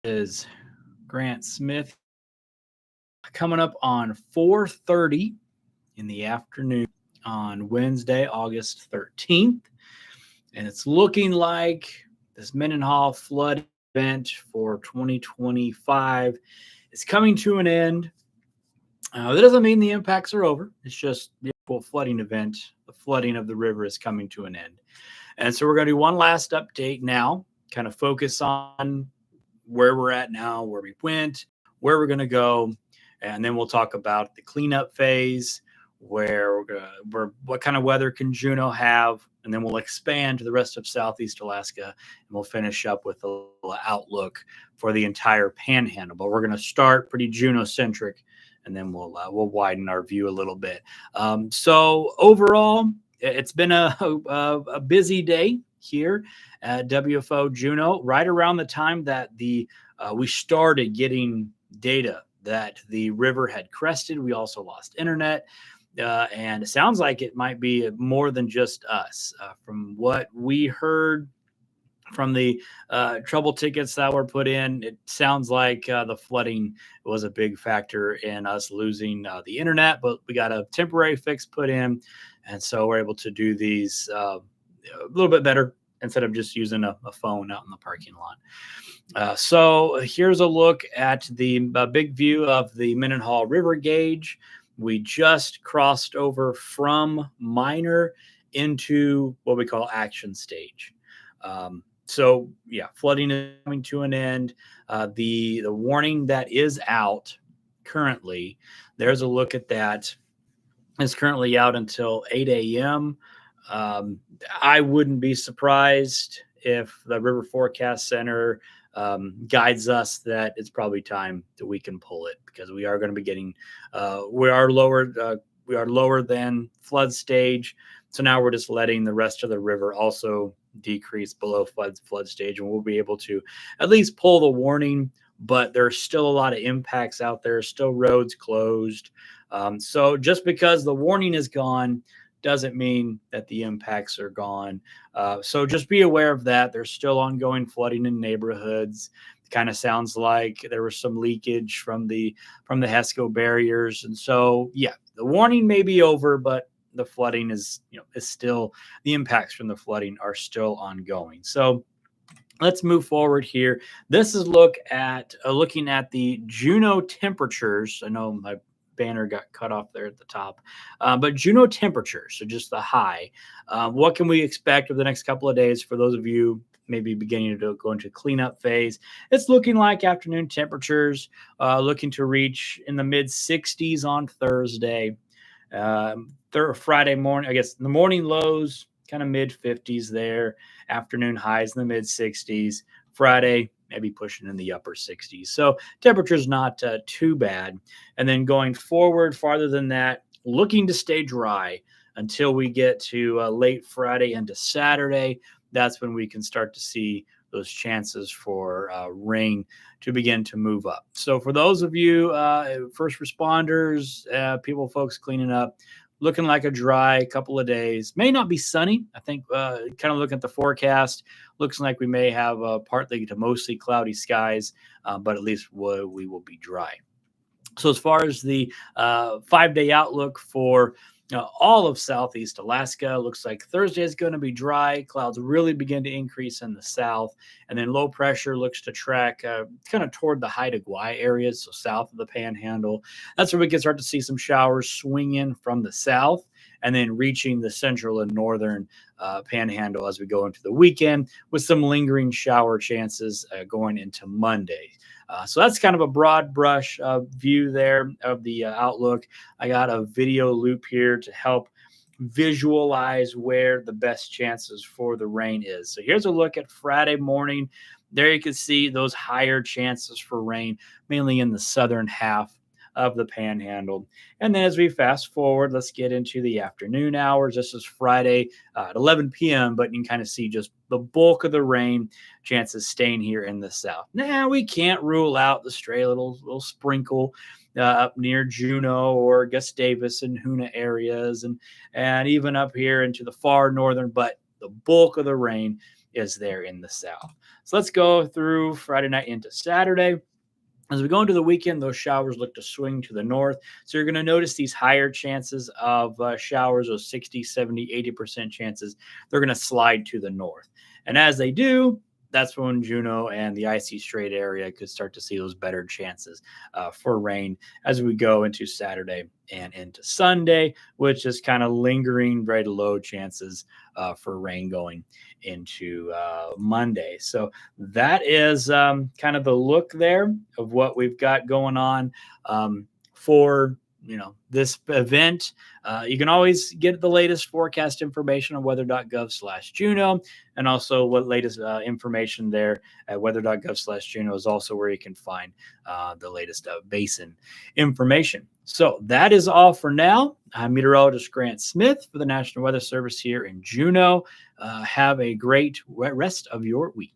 Is Grant Smith coming up on 4:30 in the afternoon on Wednesday, August 13th. And it's looking like this Mendenhall flood event for 2025 is coming to an end. That doesn't mean the impacts are over. It's just the actual flooding event. The flooding of the river is coming to an end. And so we're going to do one last update now, kind of focus on where we're at now, where we went, where we're going to go, and then we'll talk about the cleanup phase, where what kind of weather can Juneau have, and then we'll expand to the rest of Southeast Alaska, and we'll finish up with a little outlook for the entire Panhandle. But we're going to start pretty Juneau centric, and then we'll widen our view a little bit. So overall, it's been a busy day here at WFO Juneau, right around the time that we started getting data that the river had crested. We also lost internet. And it sounds like it might be more than just us. From what we heard from the trouble tickets that were put in, it sounds like the flooding was a big factor in us losing the internet, but we got a temporary fix put in. And so we're able to do these a little bit better instead of just using a phone out in the parking lot. So here's a look at the big view of the Mendenhall River gauge. We just crossed over from minor into what we call action stage. So yeah, flooding is coming to an end. The warning that is out currently, there's a look at that. It's currently out until 8 a.m. I wouldn't be surprised if the River Forecast Center guides us that it's probably time that we can pull it, because we are going to be getting we are lower than flood stage. So now we're just letting the rest of the river also decrease below flood stage, and we'll be able to at least pull the warning. But there's still a lot of impacts out there, still roads closed. So just because the warning is gone doesn't mean that the impacts are gone. So just be aware of that. There's still ongoing flooding in neighborhoods. It kind of sounds like there was some leakage from the HESCO barriers. And so, yeah, the warning may be over, but the flooding is still, the impacts from the flooding are still ongoing. So let's move forward here. This is looking at the Juneau temperatures. I know my banner got cut off there at the top, but Juneau temperatures, so just the high. What can we expect over the next couple of days for those of you maybe beginning to go into cleanup phase? It's looking like afternoon temperatures looking to reach in the mid 60s on Thursday. Friday morning, I guess the morning lows kind of mid 50s there, afternoon highs in the mid 60s. Friday, maybe pushing in the upper 60s. So temperature's not too bad. And then going forward farther than that, looking to stay dry until we get to late Friday into Saturday. That's when we can start to see those chances for rain to begin to move up. So for those of you first responders, folks cleaning up, looking like a dry couple of days. May not be sunny. I think kind of looking at the forecast, looks like we may have partly to mostly cloudy skies, but at least we will be dry. So as far as the 5-day outlook for all of Southeast Alaska, looks like Thursday is going to be dry. Clouds really begin to increase in the south, and then low pressure looks to track kind of toward the Haida Gwaii areas, so south of the Panhandle. That's where we can start to see some showers swing in from the south, and then reaching the central and northern Panhandle as we go into the weekend, with some lingering shower chances going into Monday. So that's kind of a broad brush view there of the outlook. I got a video loop here to help visualize where the best chances for the rain is. So here's a look at Friday morning. There you can see those higher chances for rain, mainly in the southern half of the Panhandle. And then as we fast forward, let's get into the afternoon hours. This is Friday at 11 p.m., but you can kind of see just the bulk of the rain chances staying here in the south. Now, we can't rule out the stray little sprinkle up near Juneau or Gustavus and Hoonah areas, and even up here into the far northern, but the bulk of the rain is there in the south. So let's go through Friday night into Saturday. As we go into the weekend, those showers look to swing to the north. So you're going to notice these higher chances of showers, those 60, 70, 80% chances, they're going to slide to the north. And as they do, that's when Juneau and the IC Strait area could start to see those better chances for rain as we go into Saturday and into Sunday, which is kind of lingering very low chances for rain going into Monday. So that is kind of the look there of what we've got going on for this event. You can always get the latest forecast information on weather.gov/Juneau, and also what latest information there at weather.gov/Juneau is also where you can find the latest basin information. So that is all for now. I'm meteorologist Grant Smith for the National Weather Service here in Juneau. Have a great rest of your week.